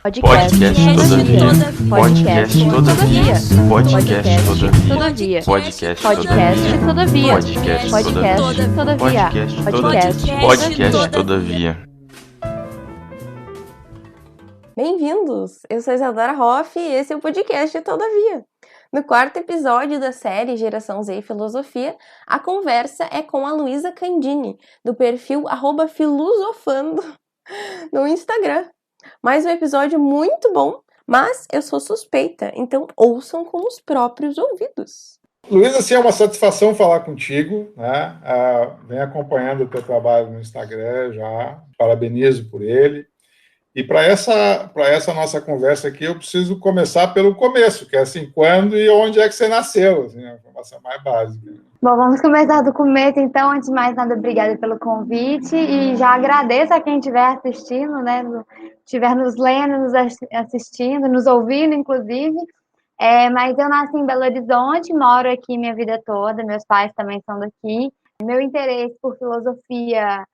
Podcast todavia. Podcast todavia. Podcast todavia. Podcast todavia. Podcast todavia. Podcast todavia. Bem-vindos! Eu sou a Isadora Hoff e esse é o podcast Todavia. No quarto episódio da série Geração Z e Filosofia, a conversa é com a Luísa Candini, do perfil @filosofando no Instagram. Mais um episódio muito bom, mas eu sou suspeita, então ouçam com os próprios ouvidos. Luísa, assim, é uma satisfação falar contigo, né? Venho acompanhando o teu trabalho no Instagram já, parabenizo por ele. E para essa nossa conversa aqui, eu preciso começar pelo começo, que é assim, quando e onde é que você nasceu, assim, a informação mais básica. Bom, vamos começar do começo, então. Antes de mais nada, obrigada pelo convite e já agradeço a quem estiver assistindo, né, estiver nos lendo, nos assistindo, nos ouvindo, inclusive. Mas eu nasci em Belo Horizonte, moro aqui minha vida toda, meus pais também são daqui. Meu interesse por filosofia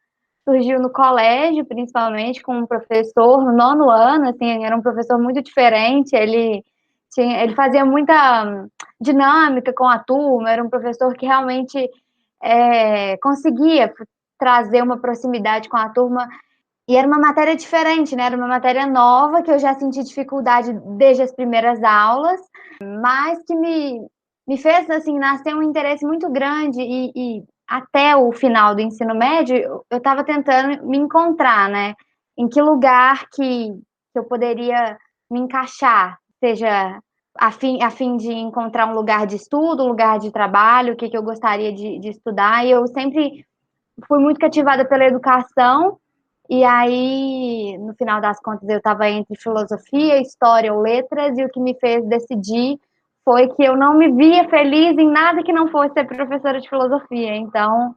surgiu no colégio, principalmente, com um professor no 9º ano, assim, era um professor muito diferente, ele fazia muita dinâmica com a turma, era um professor que realmente conseguia trazer uma proximidade com a turma, e era uma matéria diferente, né? Era uma matéria nova, que eu já senti dificuldade desde as primeiras aulas, mas que me fez, assim, nascer um interesse muito grande e até o final do ensino médio, eu estava tentando me encontrar, né? Em que lugar que eu poderia me encaixar, seja a fim de encontrar um lugar de estudo, um lugar de trabalho, o que eu gostaria de estudar. E eu sempre fui muito cativada pela educação, e aí, no final das contas, eu estava entre filosofia, história ou letras, e o que me fez decidir foi que eu não me via feliz em nada que não fosse ser professora de filosofia. Então,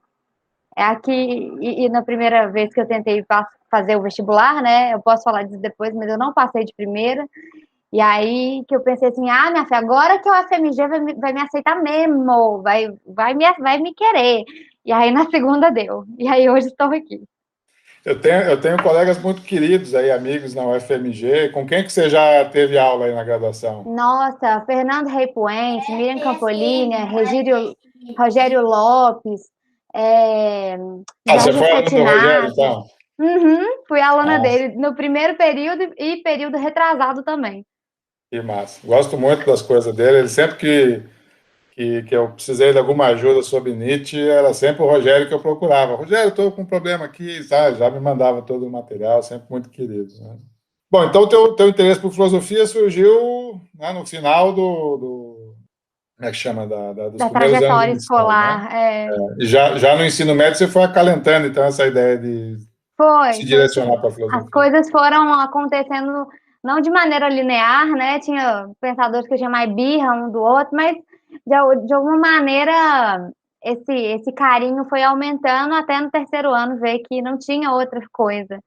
e na primeira vez que eu tentei fazer o vestibular, né, eu posso falar disso depois, mas eu não passei de primeira, e aí que eu pensei assim, minha filha, agora que o FMG vai me aceitar mesmo, vai me querer. E aí na segunda deu, e aí hoje estou aqui. Eu tenho colegas muito queridos aí, amigos na UFMG. Com quem que você já teve aula aí na graduação? Nossa, Fernando Reipuente, Miriam Campolini, Rogério Lopes, Você foi aluna do Rogério, então? Fui aluna dele no primeiro período e período retrasado também. Que massa. Gosto muito das coisas dele. Ele sempre que eu precisei de alguma ajuda sobre Nietzsche, era sempre o Rogério que eu procurava. Rogério, estou com um problema aqui, sabe? Já me mandava todo o material, sempre muito querido, né? Bom, então o teu interesse por filosofia surgiu, né, no final do como é que chama? Dos da primeiros trajetória anos escolar. né? E já no ensino médio você foi acalentando, então, essa ideia de se direcionar para a filosofia. As coisas foram acontecendo não de maneira linear, né? Tinha pensadores que tinham mais birra um do outro, mas de alguma maneira esse carinho foi aumentando até no 3º ano ver que não tinha outra coisa.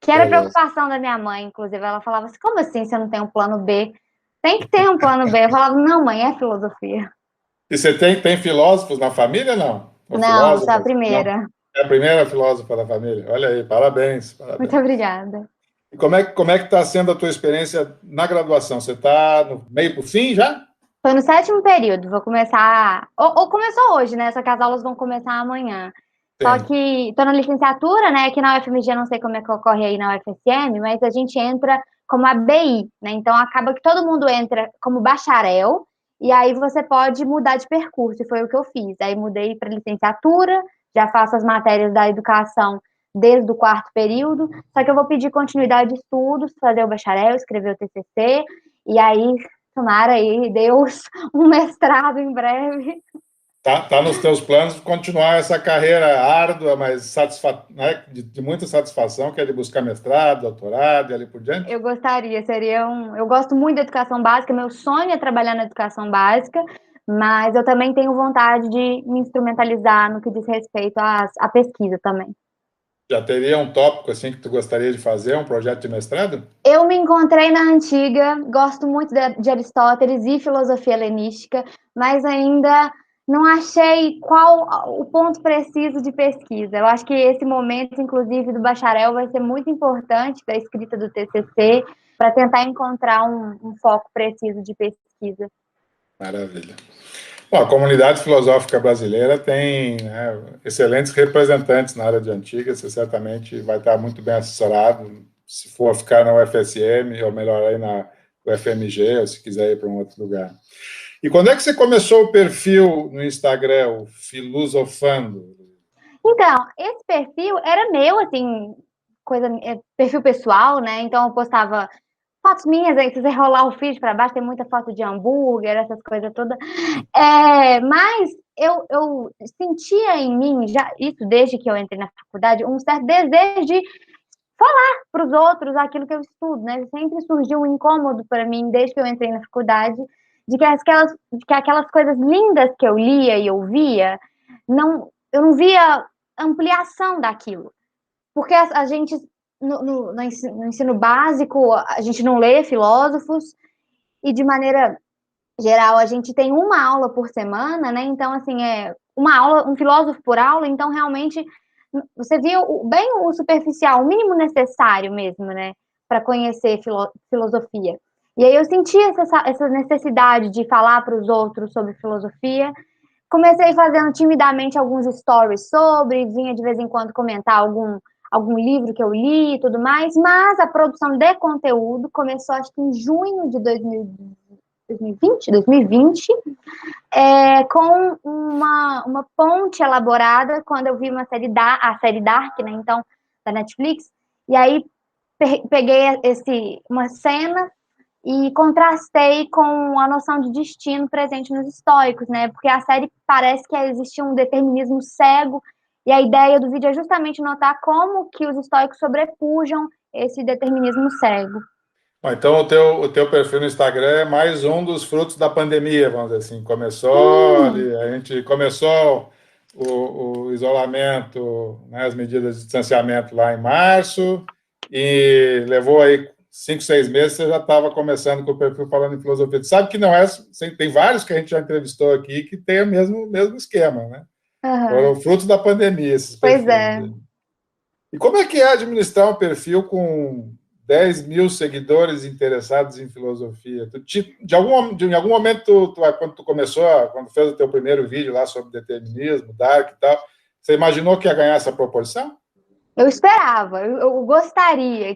Que era a preocupação da minha mãe, inclusive. Ela falava assim, como assim você não tem um plano B? Tem que ter um plano B. Eu falava, não, mãe, é filosofia. E você tem filósofos na família, não? Não, sou a primeira. Não? É a primeira filósofa da família. Olha aí, parabéns. Muito obrigada. E como é que está sendo a tua experiência na graduação? Você está no meio para o fim já? Estou no 7º período, vou começar... Ou começou hoje, né? Só que as aulas vão começar amanhã. Sim. Só que estou na licenciatura, né? Aqui na UFMG, não sei como é que ocorre aí na UFSM, mas a gente entra como ABI, né? Então, acaba que todo mundo entra como bacharel, e aí você pode mudar de percurso, e foi o que eu fiz. Aí mudei para licenciatura, já faço as matérias da educação desde o 4º período, só que eu vou pedir continuidade de estudos, fazer o bacharel, escrever o TCC, e aí, tomara aí, Deus, um mestrado em breve. Tá nos teus planos continuar essa carreira árdua, mas né, de muita satisfação, que é de buscar mestrado, doutorado e ali por diante? Eu gostaria, eu gosto muito da educação básica, meu sonho é trabalhar na educação básica, mas eu também tenho vontade de me instrumentalizar no que diz respeito à pesquisa também. Já teria um tópico assim que tu gostaria de fazer, um projeto de mestrado? Eu me encontrei na antiga, gosto muito de Aristóteles e filosofia helenística, mas ainda não achei qual o ponto preciso de pesquisa. Eu acho que esse momento, inclusive, do bacharel vai ser muito importante, da escrita do TCC, para tentar encontrar um foco preciso de pesquisa. Maravilha. Bom, a comunidade filosófica brasileira tem, né, excelentes representantes na área de antiga, você certamente vai estar muito bem assessorado, se for ficar na UFSM, ou melhor, aí na UFMG, ou se quiser ir para um outro lugar. E quando é que você começou o perfil no Instagram, o Filosofando? Então, esse perfil era meu, assim, perfil pessoal, né? Então eu postava fotos minhas, aí se você rolar o feed para baixo, tem muita foto de hambúrguer, essas coisas todas. Mas eu sentia em mim, já isso desde que eu entrei na faculdade, um certo desejo de falar para os outros aquilo que eu estudo, né? Sempre surgiu um incômodo para mim, desde que eu entrei na faculdade, de que aquelas coisas lindas que eu lia e ouvia, eu não via ampliação daquilo. Porque a gente, no ensino básico, a gente não lê filósofos, e de maneira geral, a gente tem uma aula por semana, né? Então, assim, uma aula, um filósofo por aula, então realmente você viu bem o superficial, o mínimo necessário mesmo, né? Para conhecer filosofia. E aí eu senti essa necessidade de falar para os outros sobre filosofia. Comecei fazendo timidamente alguns stories sobre, vinha de vez em quando comentar algum livro que eu li e tudo mais, mas a produção de conteúdo começou, acho que em junho de 2020, com uma ponte elaborada quando eu vi a série Dark, né, então, da Netflix, e aí peguei uma cena e contrastei com a noção de destino presente nos estoicos, né, porque a série parece que existia um determinismo cego, e a ideia do vídeo é justamente notar como que os estoicos sobrepujam esse determinismo cego. Então, o teu perfil no Instagram é mais um dos frutos da pandemia, vamos dizer assim. A gente começou o isolamento, né, as medidas de distanciamento lá em março, e levou aí 5, 6 meses, você já estava começando com o perfil falando em filosofia. Você sabe que não é, tem vários que a gente já entrevistou aqui que tem o mesmo esquema, né? Foram frutos da pandemia, esses perfis. Pois é. E como é que é administrar um perfil com 10 mil seguidores interessados em filosofia? Em algum momento, quando tu começou, quando fez o teu primeiro vídeo lá sobre determinismo, Dark e tal, você imaginou que ia ganhar essa proporção? Eu esperava, eu gostaria,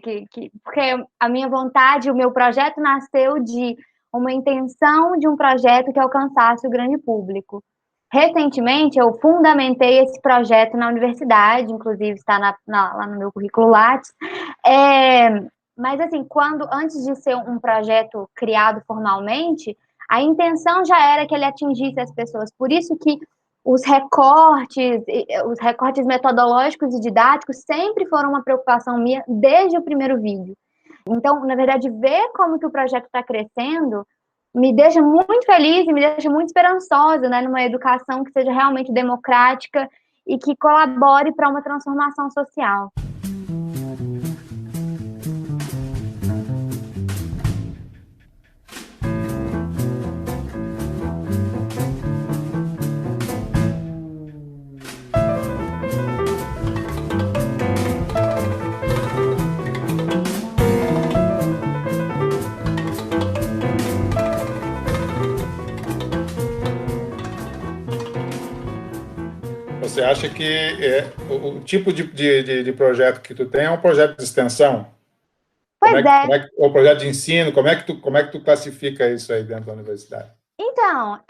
porque a minha vontade, o meu projeto nasceu de uma intenção de um projeto que alcançasse o grande público. Recentemente, eu fundamentei esse projeto na universidade, inclusive está lá no meu currículo Lattes. Mas, assim, antes de ser um projeto criado formalmente, a intenção já era que ele atingisse as pessoas. Por isso que os recortes metodológicos e didáticos sempre foram uma preocupação minha desde o primeiro vídeo. Então, na verdade, ver como que o projeto está crescendo me deixa muito feliz e me deixa muito esperançosa, né, numa educação que seja realmente democrática e que colabore para uma transformação social. Você acha que o tipo de projeto que tu tem é um projeto de extensão? Pois é. Ou projeto de ensino? Como é que tu classifica isso aí dentro da universidade? Então,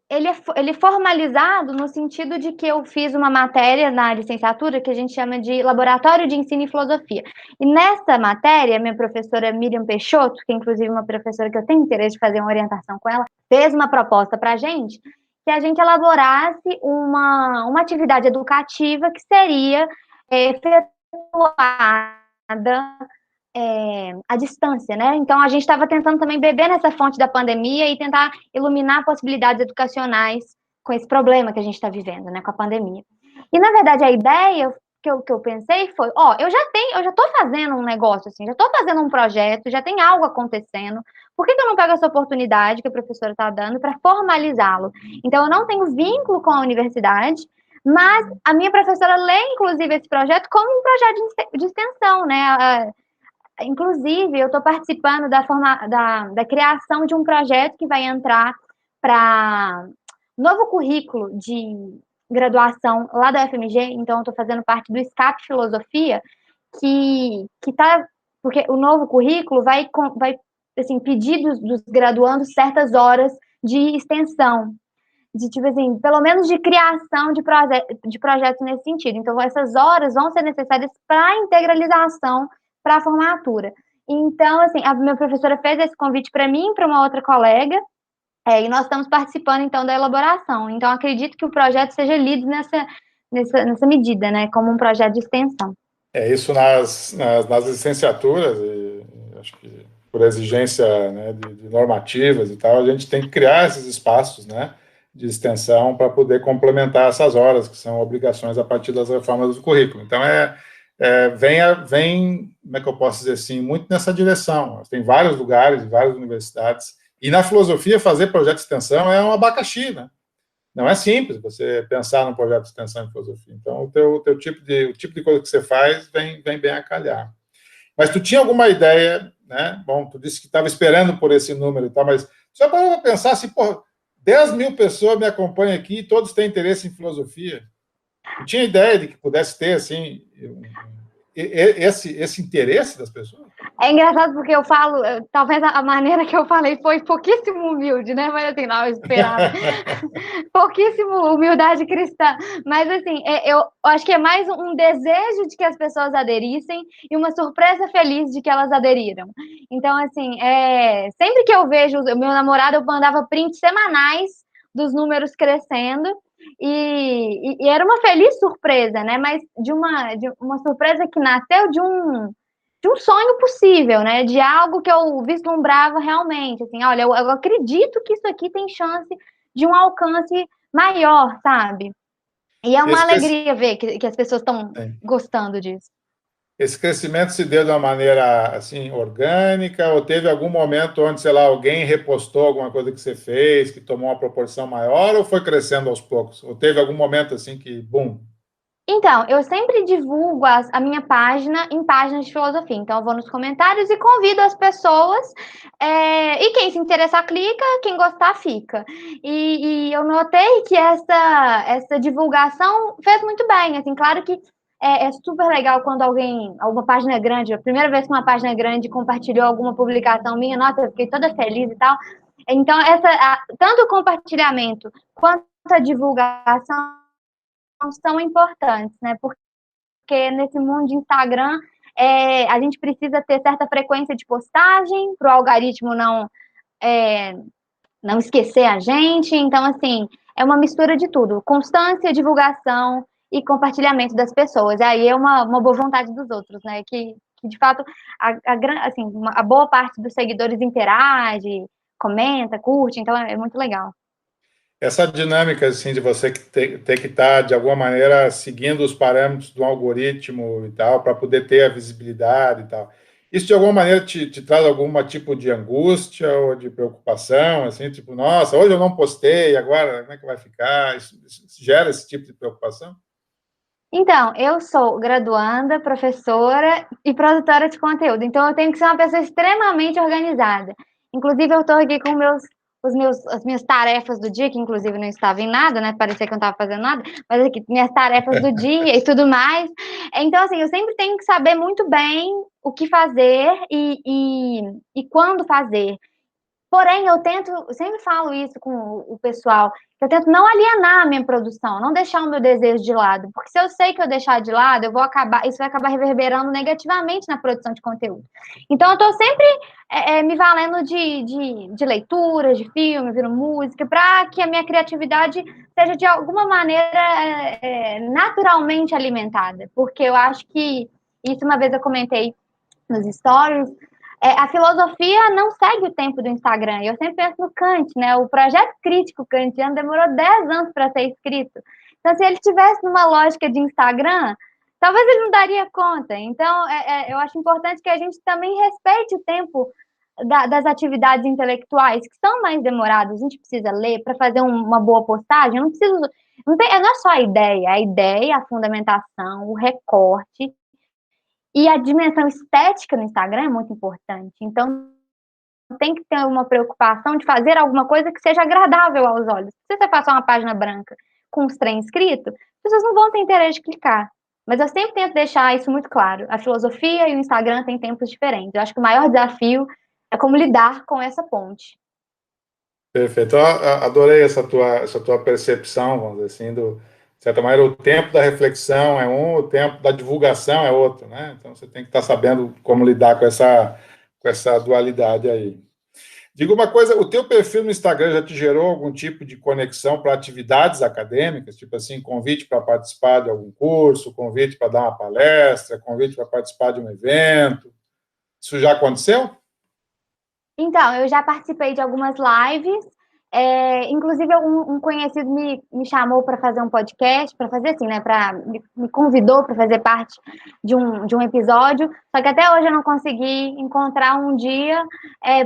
ele é formalizado no sentido de que eu fiz uma matéria na licenciatura que a gente chama de Laboratório de Ensino e Filosofia. E nessa matéria, minha professora Miriam Peixoto, que é inclusive uma professora que eu tenho interesse de fazer uma orientação com ela, fez uma proposta para a gente que a gente elaborasse uma atividade educativa que seria efetuada à distância, né? Então, a gente estava tentando também beber nessa fonte da pandemia e tentar iluminar possibilidades educacionais com esse problema que a gente está vivendo, né, com a pandemia. E, na verdade, a ideia que eu pensei foi, eu já estou fazendo um negócio, assim, já estou fazendo um projeto, já tem algo acontecendo, por que eu não pego essa oportunidade que a professora está dando para formalizá-lo? Então, eu não tenho vínculo com a universidade, mas a minha professora lê, inclusive, esse projeto como um projeto de extensão, né? Inclusive, eu estou participando da criação de um projeto que vai entrar para novo currículo de graduação lá da UFMG, então eu estou fazendo parte do SCAP Filosofia, que tá, porque o novo currículo vai assim, pedir dos graduandos certas horas de extensão, de tipo assim, pelo menos de criação de projetos nesse sentido. Então, essas horas vão ser necessárias para a integralização, para a formatura. Então, assim, a minha professora fez esse convite para mim e para uma outra colega, e nós estamos participando, então, da elaboração. Então, acredito que o projeto seja lido nessa medida, né, como um projeto de extensão. Isso nas licenciaturas, e acho que por exigência, né, de normativas e tal, a gente tem que criar esses espaços, né, de extensão para poder complementar essas horas, que são obrigações a partir das reformas do currículo. Então, vem, como é que eu posso dizer assim, muito nessa direção. Tem vários lugares, várias universidades, e na filosofia fazer projeto de extensão é um abacaxi, né? Não é simples você pensar num projeto de extensão em filosofia. Então, o tipo de coisa que você faz vem bem a calhar. Mas tu tinha alguma ideia, né? Bom, tu disse que estava esperando por esse número e tal, mas só para pensar assim, pô, 10 mil pessoas me acompanham aqui e todos têm interesse em filosofia. Tu tinha ideia de que pudesse ter, assim, esse interesse das pessoas? É engraçado porque eu falo, talvez a maneira que eu falei foi pouquíssimo humilde, né? Mas assim, não, eu esperava. Pouquíssimo humildade cristã. Mas assim, eu acho que é mais um desejo de que as pessoas aderissem e uma surpresa feliz de que elas aderiram. Então, assim, sempre que eu vejo o meu namorado, eu mandava prints semanais dos números crescendo. E era uma feliz surpresa, né? Mas de uma surpresa que nasceu de um sonho possível, né? De algo que eu vislumbrava realmente. Assim, olha, eu acredito que isso aqui tem chance de um alcance maior, sabe? E é uma alegria ver que as pessoas estão gostando disso. Esse crescimento se deu de uma maneira, assim, orgânica, ou teve algum momento onde, sei lá, alguém repostou alguma coisa que você fez, que tomou uma proporção maior, ou foi crescendo aos poucos? Ou teve algum momento, assim, que, bum? Então, eu sempre divulgo a minha página em páginas de filosofia. Então, eu vou nos comentários e convido as pessoas. E quem se interessar, clica. Quem gostar, fica. E eu notei que essa divulgação fez muito bem. Assim, claro que é super legal quando alguma página grande, a primeira vez que uma página grande compartilhou alguma publicação minha, nossa, eu fiquei toda feliz e tal. Então, tanto o compartilhamento quanto a divulgação são importantes, né? Porque nesse mundo de Instagram, a gente precisa ter certa frequência de postagem para o algoritmo não esquecer a gente. Então, assim, é uma mistura de tudo: constância, divulgação e compartilhamento das pessoas. Aí é uma boa vontade dos outros, né? Que de fato, a boa parte dos seguidores interage, comenta, curte, então é muito legal. Essa dinâmica, assim, de você ter que estar, de alguma maneira, seguindo os parâmetros do algoritmo e tal, para poder ter a visibilidade e tal. Isso, de alguma maneira, te traz algum tipo de angústia ou de preocupação, assim, tipo, nossa, hoje eu não postei, agora como é que vai ficar? Isso gera esse tipo de preocupação? Então, eu sou graduanda, professora e produtora de conteúdo, então eu tenho que ser uma pessoa extremamente organizada. Inclusive, eu estou aqui com as minhas tarefas do dia, que inclusive não estava em nada, né? Parecia que eu não estava fazendo nada, mas aqui, minhas tarefas do dia e tudo mais. Então, assim, eu sempre tenho que saber muito bem o que fazer e quando fazer. Porém, eu sempre falo isso com o pessoal, eu tento não alienar a minha produção, não deixar o meu desejo de lado, porque se eu sei que eu deixar de lado, isso vai acabar reverberando negativamente na produção de conteúdo. Então, eu estou sempre me valendo de leituras, de filmes, de música, para que a minha criatividade seja, de alguma maneira, naturalmente alimentada, porque eu acho que, isso uma vez eu comentei nos stories, a filosofia não segue o tempo do Instagram. Eu sempre penso no Kant, né? O projeto crítico kantiano demorou 10 anos para ser escrito. Então, se ele tivesse numa lógica de Instagram, talvez ele não daria conta. Então, eu acho importante que a gente também respeite o tempo das atividades intelectuais, que são mais demoradas. A gente precisa ler para fazer uma boa postagem. Eu não preciso. Não é só a ideia, a fundamentação, o recorte E a dimensão estética no Instagram é muito importante. Então, tem que ter uma preocupação de fazer alguma coisa que seja agradável aos olhos. Se você passar uma página branca com os trem escrito, as pessoas não vão ter interesse de clicar. Mas eu sempre tento deixar isso muito claro. A filosofia e o Instagram têm tempos diferentes. Eu acho que o maior desafio é como lidar com essa ponte. Perfeito. Eu adorei essa tua percepção, vamos dizer assim, de certa maneira, o tempo da reflexão é um, o tempo da divulgação é outro, né? Então, você tem que estar sabendo como lidar com essa dualidade aí. Diga uma coisa, o teu perfil no Instagram já te gerou algum tipo de conexão para atividades acadêmicas? Tipo assim, convite para participar de algum curso, convite para dar uma palestra, convite para participar de um evento? Isso já aconteceu? Então, eu já participei de algumas lives, inclusive um conhecido me chamou para fazer um podcast, para fazer assim, né, me convidou para fazer parte de um episódio, só que até hoje eu não consegui encontrar um dia,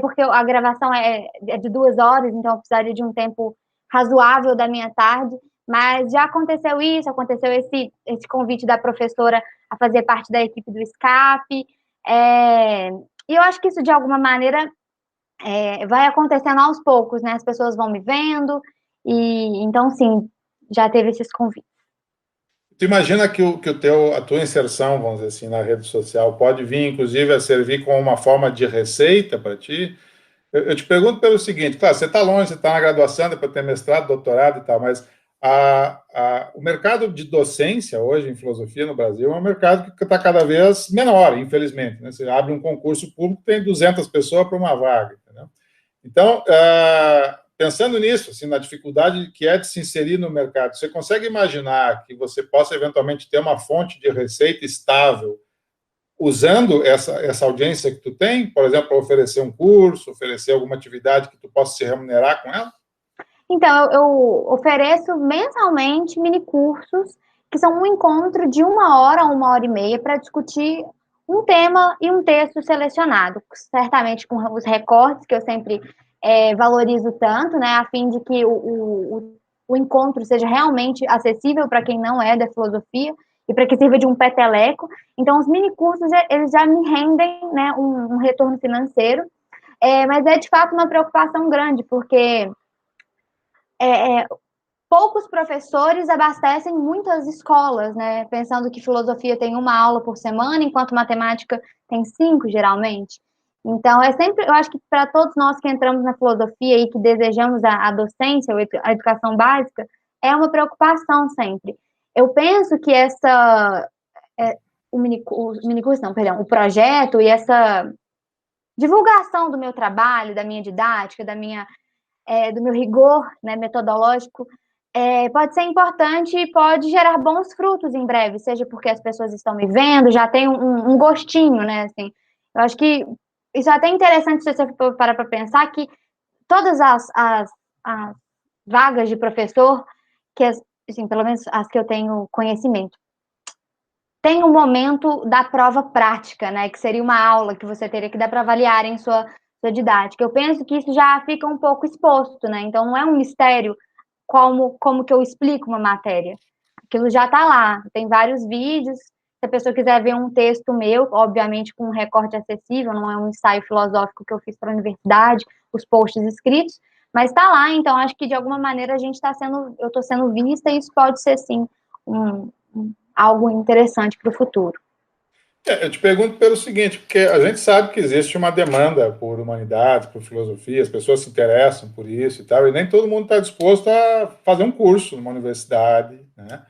porque a gravação é de 2 horas, então eu precisaria de um tempo razoável da minha tarde, mas já aconteceu isso, aconteceu esse convite da professora a fazer parte da equipe do SCAP, e eu acho que isso, de alguma maneira, vai acontecendo aos poucos, né? As pessoas vão me vendo, e então, sim, já teve esses convites. Tu imagina que a tua inserção, vamos dizer assim, na rede social pode vir, inclusive, a servir como uma forma de receita para ti? Eu te pergunto pelo seguinte, claro, você está longe, você está na graduação, depois ter mestrado, doutorado e tal, mas o mercado de docência hoje em filosofia no Brasil é um mercado que está cada vez menor, infelizmente, né? Você abre um concurso público, tem 200 pessoas para uma vaga, entendeu? Então, pensando nisso, assim, na dificuldade que é de se inserir no mercado, você consegue imaginar que você possa eventualmente ter uma fonte de receita estável usando essa audiência que tu tem, por exemplo, para oferecer um curso, oferecer alguma atividade que tu possa se remunerar com ela? Então, eu ofereço mensalmente mini cursos, que são um encontro de 1 hora a 1 hora e meia para discutir um tema e um texto selecionado, certamente com os recortes que eu sempre valorizo tanto, né, a fim de que o encontro seja realmente acessível para quem não é da filosofia e para que sirva de um peteleco. Então, os mini cursos, eles já me rendem, né, um retorno financeiro, mas é de fato uma preocupação grande, porque poucos professores abastecem muitas escolas, né? Pensando que filosofia tem 1 aula por semana, enquanto matemática tem 5, geralmente. Então, eu acho que para todos nós que entramos na filosofia e que desejamos a docência, a educação básica, é uma preocupação sempre. Eu penso que o projeto e essa divulgação do meu trabalho, da minha didática, do meu rigor, né, metodológico, pode ser importante e pode gerar bons frutos em breve, seja porque as pessoas estão me vendo, já tem um gostinho, né, assim. Eu acho que isso é até interessante se você for parar para pensar que todas as vagas de professor, assim, pelo menos as que eu tenho conhecimento, tem um momento da prova prática, né, que seria uma aula que você teria que dar para avaliar em sua didática. Eu penso que isso já fica um pouco exposto, né, então não é um mistério como que eu explico uma matéria. Aquilo já está lá, tem vários vídeos, se a pessoa quiser ver um texto meu, obviamente com um recorte acessível, não é um ensaio filosófico que eu fiz para a universidade, os posts escritos, mas está lá, então acho que de alguma maneira eu estou sendo vista e isso pode ser, sim, algo interessante para o futuro. Eu te pergunto pelo seguinte, porque a gente sabe que existe uma demanda por humanidades, por filosofia, as pessoas se interessam por isso e tal, e nem todo mundo está disposto a fazer um curso numa universidade, né?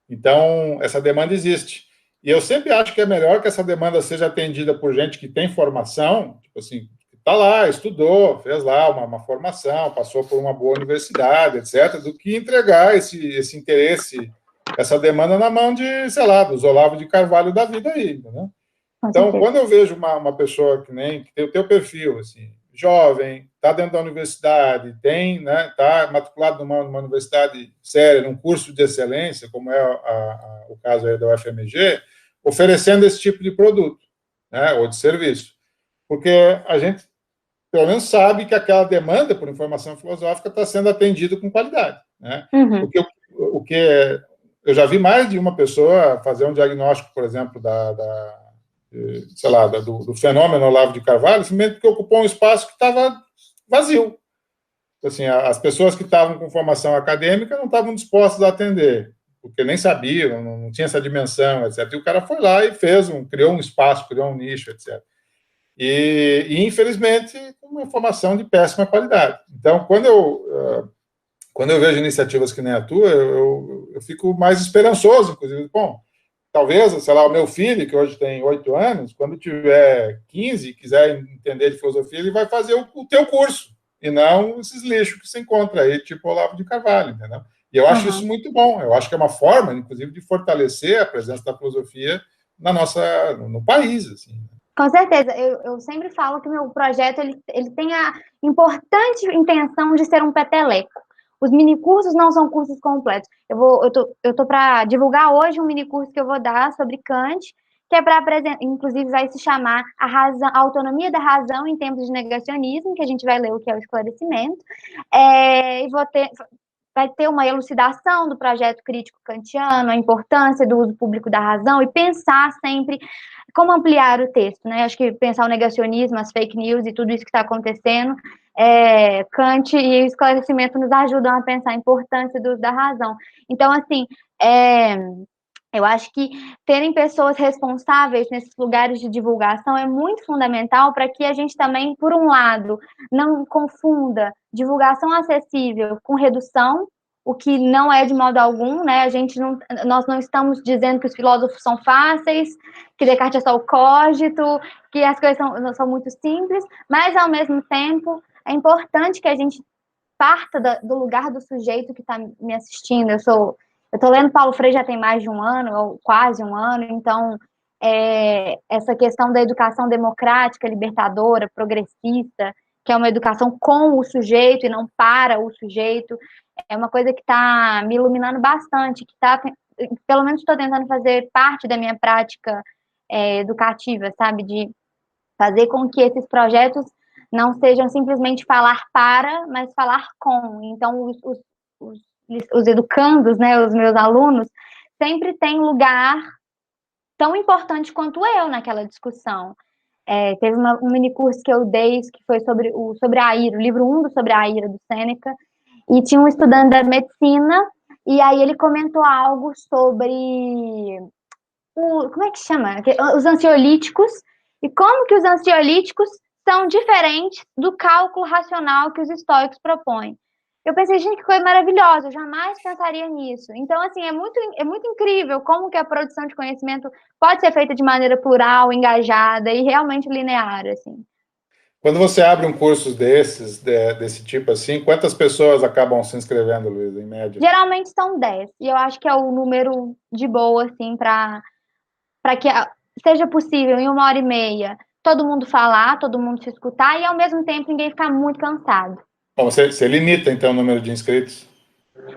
Então, essa demanda existe. E eu sempre acho que é melhor que essa demanda seja atendida por gente que tem formação, tipo assim, está lá, estudou, fez lá uma formação, passou por uma boa universidade, etc., do que entregar esse interesse, essa demanda na mão de, sei lá, dos Olavo de Carvalho da vida aí, né? Então, quando eu vejo uma pessoa que tem o teu perfil, assim, jovem, está dentro da universidade, né, está matriculado numa universidade séria, num curso de excelência, como é o caso aí da UFMG, oferecendo esse tipo de produto, né, ou de serviço. Porque a gente, pelo menos, sabe que aquela demanda por informação filosófica está sendo atendida com qualidade, né? Uhum. Eu já vi mais de uma pessoa fazer um diagnóstico, por exemplo, sei lá, do fenômeno Olavo de Carvalho, simplesmente porque ocupou um espaço que estava vazio. Assim, as pessoas que estavam com formação acadêmica não estavam dispostas a atender, porque nem sabiam, não tinha essa dimensão, etc. E o cara foi lá e criou um espaço, criou um nicho, etc. E infelizmente, com uma formação de péssima qualidade. Então, quando eu vejo iniciativas que nem a tua, eu fico mais esperançoso, inclusive. Bom, talvez, sei lá, o meu filho, que hoje tem 8 anos, quando tiver 15 e quiser entender de filosofia, ele vai fazer o teu curso, e não esses lixos que se encontra aí, tipo Olavo de Carvalho, entendeu? E eu acho isso muito bom. Eu acho que é uma forma, inclusive, de fortalecer a presença da filosofia no país, assim. Com certeza, eu sempre falo que o meu projeto ele tem a importante intenção de ser um peteleco. Os minicursos não são cursos completos. Eu tô para divulgar hoje um minicurso que eu vou dar sobre Kant, que é para apresentar, inclusive vai se chamar a autonomia da razão em tempos de negacionismo, que a gente vai ler o que é o esclarecimento, e vai ter uma elucidação do projeto crítico kantiano, a importância do uso público da razão e pensar sempre como ampliar o texto, né? Acho que pensar o negacionismo, as fake news e tudo isso que está acontecendo, Kant e o esclarecimento nos ajudam a pensar a importância do uso da razão. Então, assim, eu acho que terem pessoas responsáveis nesses lugares de divulgação é muito fundamental para que a gente também, por um lado, não confunda divulgação acessível com redução, o que não é de modo algum, né? Nós não estamos dizendo que os filósofos são fáceis, que Descartes é só o cogito, que as coisas são muito simples, mas, ao mesmo tempo, é importante que a gente parta do lugar do sujeito que está me assistindo. Eu estou lendo Paulo Freire já tem mais de um ano, ou quase um ano, então essa questão da educação democrática, libertadora, progressista, que é uma educação com o sujeito e não para o sujeito, é uma coisa que está me iluminando bastante, pelo menos estou tentando fazer parte da minha prática educativa, sabe, de fazer com que esses projetos não sejam simplesmente falar para, mas falar com. Então, os educandos, né, os meus alunos, sempre têm lugar tão importante quanto eu naquela discussão. Teve um minicurso que eu dei, que foi sobre a ira, o livro 1 sobre a ira, do Sêneca, e tinha um estudante da medicina, e aí ele comentou algo sobre como é que chama? Os ansiolíticos, e como que os ansiolíticos são diferentes do cálculo racional que os estoicos propõem. Eu pensei, gente, que coisa maravilhosa, eu jamais pensaria nisso. Então, assim, é muito incrível como que a produção de conhecimento pode ser feita de maneira plural, engajada e realmente linear, assim. Quando você abre um curso desse tipo assim, quantas pessoas acabam se inscrevendo, Luísa, em média? Geralmente são 10, e eu acho que é o número de boa, assim, para que seja possível, em 1h30, todo mundo falar, todo mundo se escutar, e ao mesmo tempo ninguém ficar muito cansado. Bom, você limita, então, o número de inscritos?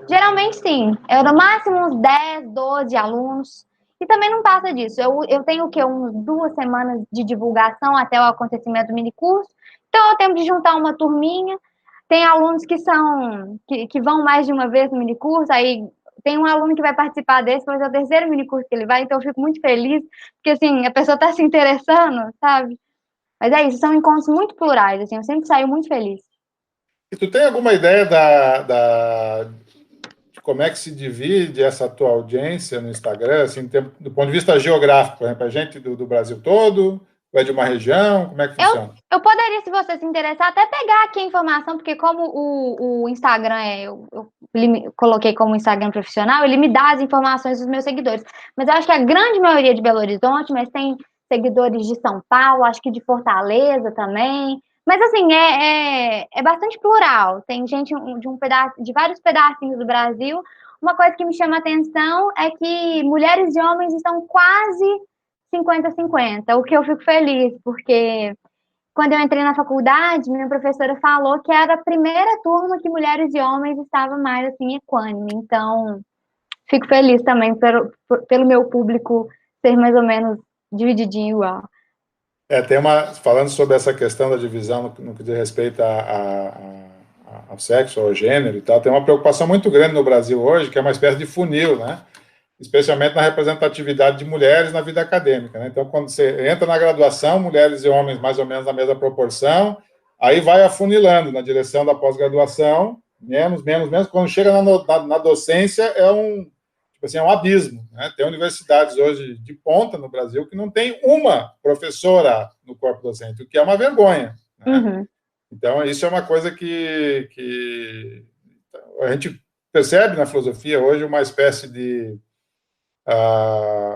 Geralmente, sim. No máximo uns 10, 12 alunos. E também não passa disso. Eu tenho o quê? Umas 2 semanas de divulgação até o acontecimento do minicurso. Então, eu tenho de juntar uma turminha. Tem alunos que vão mais de uma vez no minicurso. Aí tem um aluno que vai participar desse, mas é o 3º minicurso que ele vai. Então, eu fico muito feliz. Porque, assim, a pessoa está se interessando, sabe? Mas é isso. São encontros muito plurais. Assim, eu sempre saio muito feliz. E tu tem alguma ideia de como é que se divide essa tua audiência no Instagram, assim, do ponto de vista geográfico, por exemplo, a gente do Brasil todo, ou é de uma região, como é que funciona? Eu poderia, se você se interessar, até pegar aqui a informação, porque como o Instagram eu coloquei como Instagram profissional, ele me dá as informações dos meus seguidores. Mas eu acho que a grande maioria de Belo Horizonte, mas tem seguidores de São Paulo, acho que de Fortaleza também. Mas, assim, é bastante plural. Tem gente de vários pedacinhos do Brasil. Uma coisa que me chama a atenção é que mulheres e homens estão quase 50-50, o que eu fico feliz, porque quando eu entrei na faculdade, minha professora falou que era a primeira turma que mulheres e homens estavam mais, assim, equânime. Então, fico feliz também pelo meu público ser mais ou menos divididinho igual. Falando sobre essa questão da divisão no que diz respeito ao sexo, ao gênero e tal, tem uma preocupação muito grande no Brasil hoje, que é uma espécie de funil, né? especialmente na representatividade de mulheres na vida acadêmica, né? Então, quando você entra na graduação, mulheres e homens mais ou menos na mesma proporção, aí vai afunilando na direção da pós-graduação, menos, menos, menos. Quando chega na docência, tipo assim, é um abismo, né? Tem universidades hoje de ponta no Brasil que não tem uma professora no corpo docente, o que é uma vergonha, né? Uhum. Então, isso é uma coisa que a gente percebe na filosofia hoje uma espécie de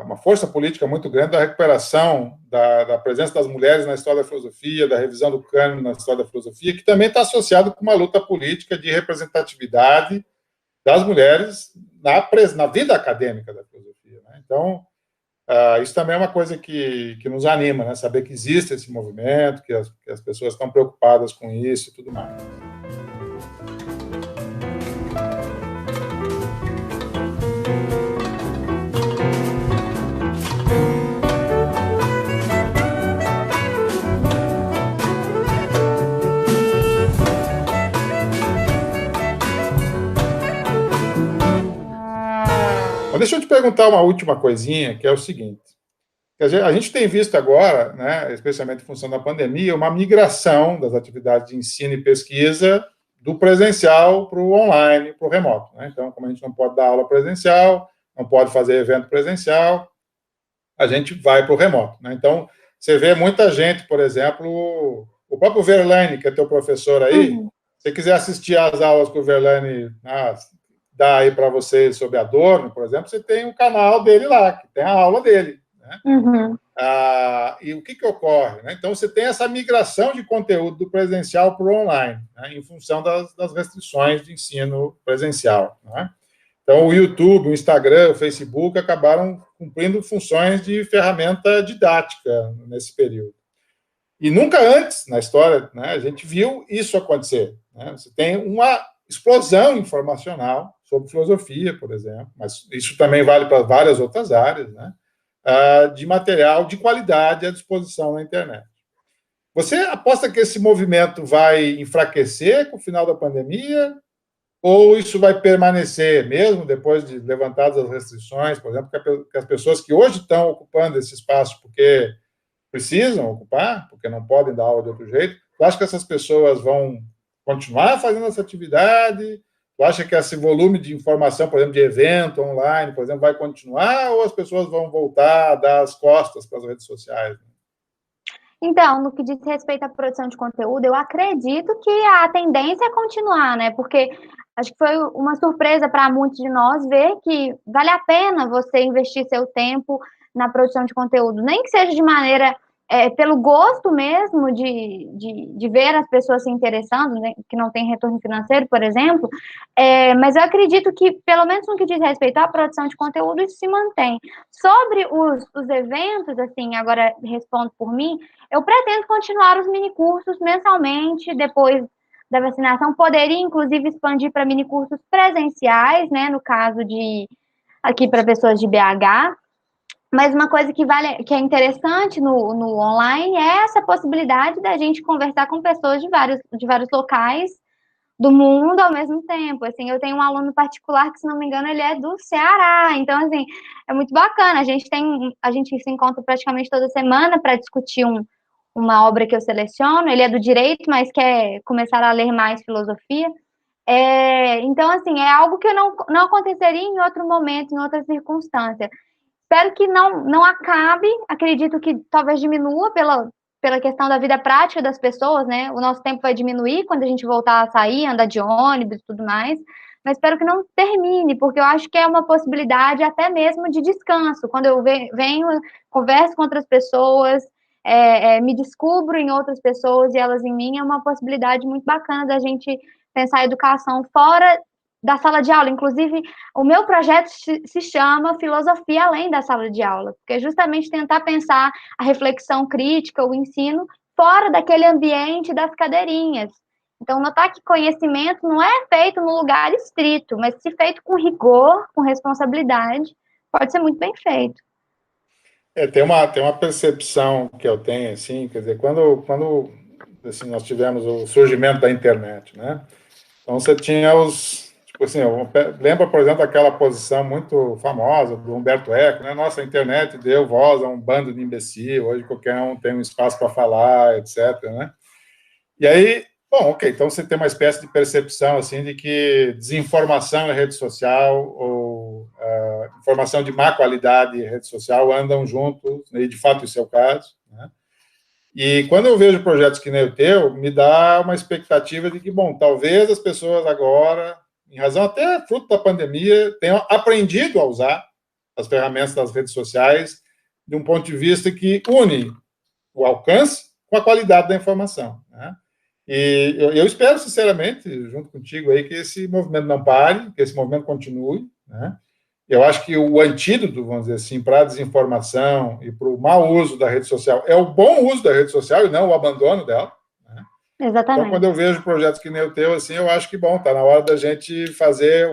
uma força política muito grande da recuperação da presença das mulheres na história da filosofia, da revisão do cânone na história da filosofia, que também está associado com uma luta política de representatividade das mulheres na vida acadêmica da filosofia, né? Então, isso também é uma coisa que nos anima, né? Saber que existe esse movimento, que as pessoas estão preocupadas com isso e tudo mais. Mas deixa eu te perguntar uma última coisinha, que é o seguinte. A gente tem visto agora, né, especialmente em função da pandemia, uma migração das atividades de ensino e pesquisa do presencial para o online, para o remoto, né? Então, como a gente não pode dar aula presencial, não pode fazer evento presencial, a gente vai para o remoto, né? Então, você vê muita gente, por exemplo, o próprio Verlaine, que é teu professor aí, se você quiser assistir às aulas que o Verlaine dá aí para vocês sobre Adorno, por exemplo, você tem um canal dele lá, que tem a aula dele, né? Uhum. E o que ocorre, né? Então, você tem essa migração de conteúdo do presencial para o online, né, em função das restrições de ensino presencial, né? Então, o YouTube, o Instagram, o Facebook acabaram cumprindo funções de ferramenta didática nesse período. E nunca antes, na história, né, a gente viu isso acontecer, né? Você tem uma explosão informacional sobre filosofia, por exemplo, mas isso também vale para várias outras áreas, né? De material de qualidade à disposição na internet. Você aposta que esse movimento vai enfraquecer com o final da pandemia, ou isso vai permanecer mesmo depois de levantadas as restrições, por exemplo, que as pessoas que hoje estão ocupando esse espaço porque precisam ocupar, porque não podem dar aula de outro jeito, tu acha que essas pessoas vão continuar fazendo essa atividade? Tu acha que esse volume de informação, por exemplo, de evento online, por exemplo, vai continuar, ou as pessoas vão voltar a dar as costas para as redes sociais? Então, no que diz respeito à produção de conteúdo, eu acredito que a tendência é continuar, né? Porque acho que foi uma surpresa para muitos de nós ver que vale a pena você investir seu tempo na produção de conteúdo, nem que seja de maneira pelo gosto mesmo de ver as pessoas se interessando, né, que não tem retorno financeiro, por exemplo, mas eu acredito que, pelo menos no que diz respeito à produção de conteúdo, isso se mantém. Sobre os eventos, assim, agora respondo por mim, eu pretendo continuar os minicursos mensalmente, depois da vacinação, poderia, inclusive, expandir para minicursos presenciais, né, no caso aqui para pessoas de BH, mas uma coisa que é interessante no online é essa possibilidade da gente conversar com pessoas de vários locais do mundo ao mesmo tempo. Assim, eu tenho um aluno particular que, se não me engano, ele é do Ceará. Então, assim, é muito bacana. A gente se encontra praticamente toda semana para discutir uma obra que eu seleciono. Ele é do direito, mas quer começar a ler mais filosofia. Então, assim, é algo que não aconteceria em outro momento, em outra circunstância. Espero que não acabe, acredito que talvez diminua pela questão da vida prática das pessoas, né? O nosso tempo vai diminuir quando a gente voltar a sair, andar de ônibus e tudo mais, mas espero que não termine, porque eu acho que é uma possibilidade até mesmo de descanso. Quando eu venho, converso com outras pessoas, me descubro em outras pessoas e elas em mim, é uma possibilidade muito bacana da gente pensar a educação fora da sala de aula. Inclusive, o meu projeto se chama Filosofia Além da Sala de Aula, porque é justamente tentar pensar a reflexão crítica, o ensino, fora daquele ambiente das cadeirinhas. Então, notar que conhecimento não é feito no lugar estrito, mas se feito com rigor, com responsabilidade, pode ser muito bem feito. Tem uma percepção que eu tenho, assim, quer dizer, quando assim, nós tivemos o surgimento da internet, né? Então, você tinha assim, eu lembro, por exemplo, daquela posição muito famosa do Humberto Eco, né? Nossa, a internet deu voz a um bando de imbecil, hoje qualquer um tem um espaço para falar, etc., né? E aí, bom, ok, então você tem uma espécie de percepção, assim, de que desinformação em rede social ou informação de má qualidade em rede social andam juntos, e de fato isso é o caso, né? E quando eu vejo projetos que nem o teu, me dá uma expectativa de que, bom, talvez as pessoas agora, em razão até fruto da pandemia, tenham aprendido a usar as ferramentas das redes sociais de um ponto de vista que une o alcance com a qualidade da informação, né? E eu espero, sinceramente, junto contigo aí, que esse movimento não pare, que esse movimento continue, né? Eu acho que o antídoto, vamos dizer assim, para a desinformação e para o mau uso da rede social é o bom uso da rede social e não o abandono dela, né? Exatamente. Então, quando eu vejo projetos que nem o teu, assim, eu acho que, bom, está na hora da gente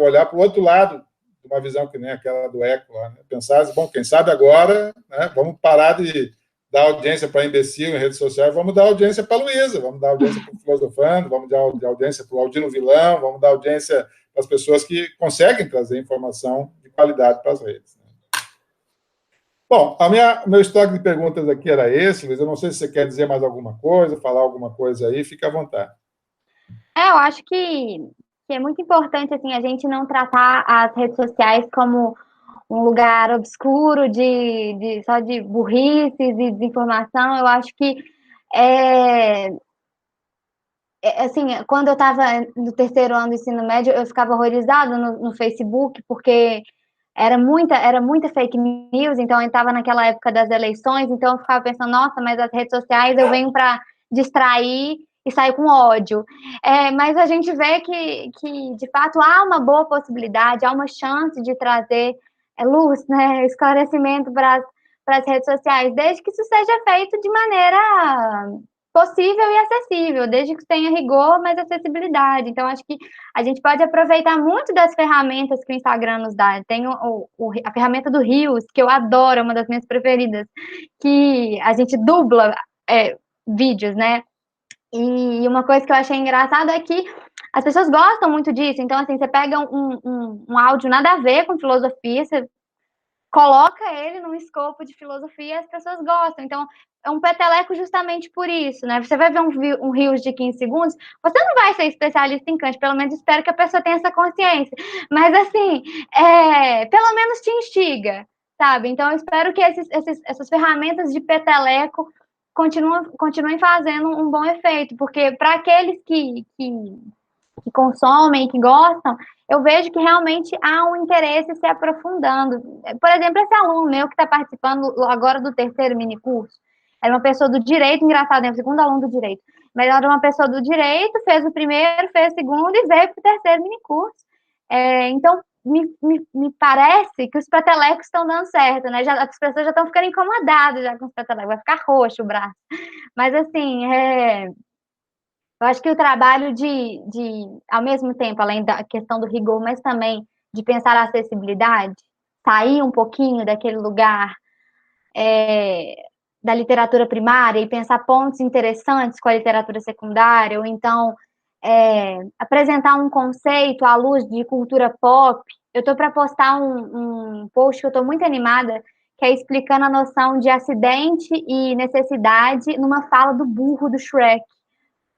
olhar para o outro lado de uma visão que nem aquela do Eco, lá, né? Pensar, bom, quem sabe agora, né, vamos parar de dar audiência para imbecil em redes sociais, vamos dar audiência para a Luísa, vamos dar audiência para o Filosofando, vamos dar audiência para o Aldino Vilão, vamos dar audiência para as pessoas que conseguem trazer informação de qualidade para as redes, né? Bom, meu estoque de perguntas aqui era esse, Luísa. Eu não sei se você quer dizer mais alguma coisa, falar alguma coisa aí, fica à vontade. Eu acho que é muito importante, assim, a gente não tratar as redes sociais como um lugar obscuro só de burrices e desinformação. Eu acho que assim, quando eu estava no terceiro ano do ensino médio, eu ficava horrorizada no Facebook, porque era muita fake news, então eu estava naquela época das eleições, então eu ficava pensando, nossa, mas as redes sociais eu venho para distrair e sair com ódio. Mas a gente vê que, de fato, há uma boa possibilidade, há uma chance de trazer luz, né, esclarecimento para as redes sociais, desde que isso seja feito de maneira possível e acessível, desde que tenha rigor, mas acessibilidade. Então, acho que a gente pode aproveitar muito das ferramentas que o Instagram nos dá. Tem a ferramenta do Reels, que eu adoro, é uma das minhas preferidas, que a gente dubla vídeos, né? E uma coisa que eu achei engraçada é que as pessoas gostam muito disso. Então, assim, você pega um áudio nada a ver com filosofia, você coloca ele num escopo de filosofia e as pessoas gostam. Então, é um peteleco justamente por isso, né? Você vai ver um Reels de 15 segundos, você não vai ser especialista em Kant, pelo menos espero que a pessoa tenha essa consciência. Mas, assim, pelo menos te instiga, sabe? Então, eu espero que essas ferramentas de peteleco continuem fazendo um bom efeito, porque para aqueles que consomem, que gostam, eu vejo que realmente há um interesse se aprofundando. Por exemplo, esse aluno meu que está participando agora do terceiro minicurso, era uma pessoa do direito, engraçado, é o segundo aluno do direito, mas era uma pessoa do direito, fez o primeiro, fez o segundo e veio para o terceiro minicurso. Então, me parece que os petelecos estão dando certo, né? As pessoas já estão ficando incomodadas já com os petelecos, vai ficar roxo o braço. Mas, assim, eu acho que o trabalho ao mesmo tempo, além da questão do rigor, mas também de pensar a acessibilidade, sair um pouquinho daquele lugar da literatura primária e pensar pontos interessantes com a literatura secundária, ou então apresentar um conceito à luz de cultura pop. Eu estou para postar um post que eu estou muito animada, que é explicando a noção de acidente e necessidade numa fala do burro do Shrek,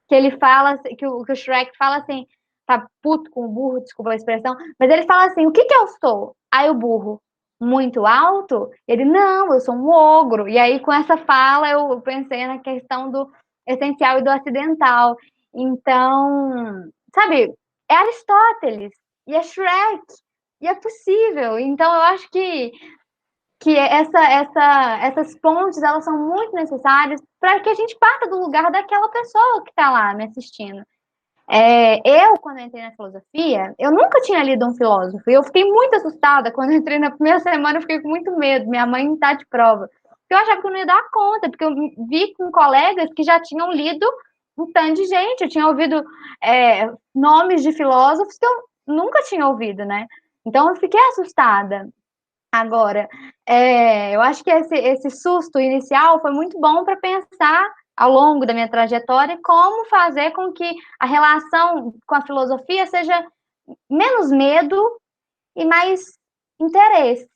que ele fala, que o Shrek fala assim, tá puto com o burro, desculpa a expressão, mas ele fala assim, o que eu sou? Aí o burro, muito alto? Ele, não, eu sou um ogro. E aí, com essa fala, eu pensei na questão do essencial e do acidental. Então, sabe, é Aristóteles, e é Shrek, e é possível. Então, eu acho que essas pontes, elas são muito necessárias para que a gente parta do lugar daquela pessoa que está lá me assistindo. Quando eu entrei na filosofia, eu nunca tinha lido um filósofo, e eu fiquei muito assustada quando eu entrei na primeira semana, eu fiquei com muito medo, minha mãe está de prova, porque eu achava que eu não ia dar conta, porque eu vi com colegas que já tinham lido um tanto de gente, eu tinha ouvido nomes de filósofos que eu nunca tinha ouvido, né? Então eu fiquei assustada. Agora, eu acho que esse susto inicial foi muito bom para pensar, ao longo da minha trajetória, como fazer com que a relação com a filosofia seja menos medo e mais interesse.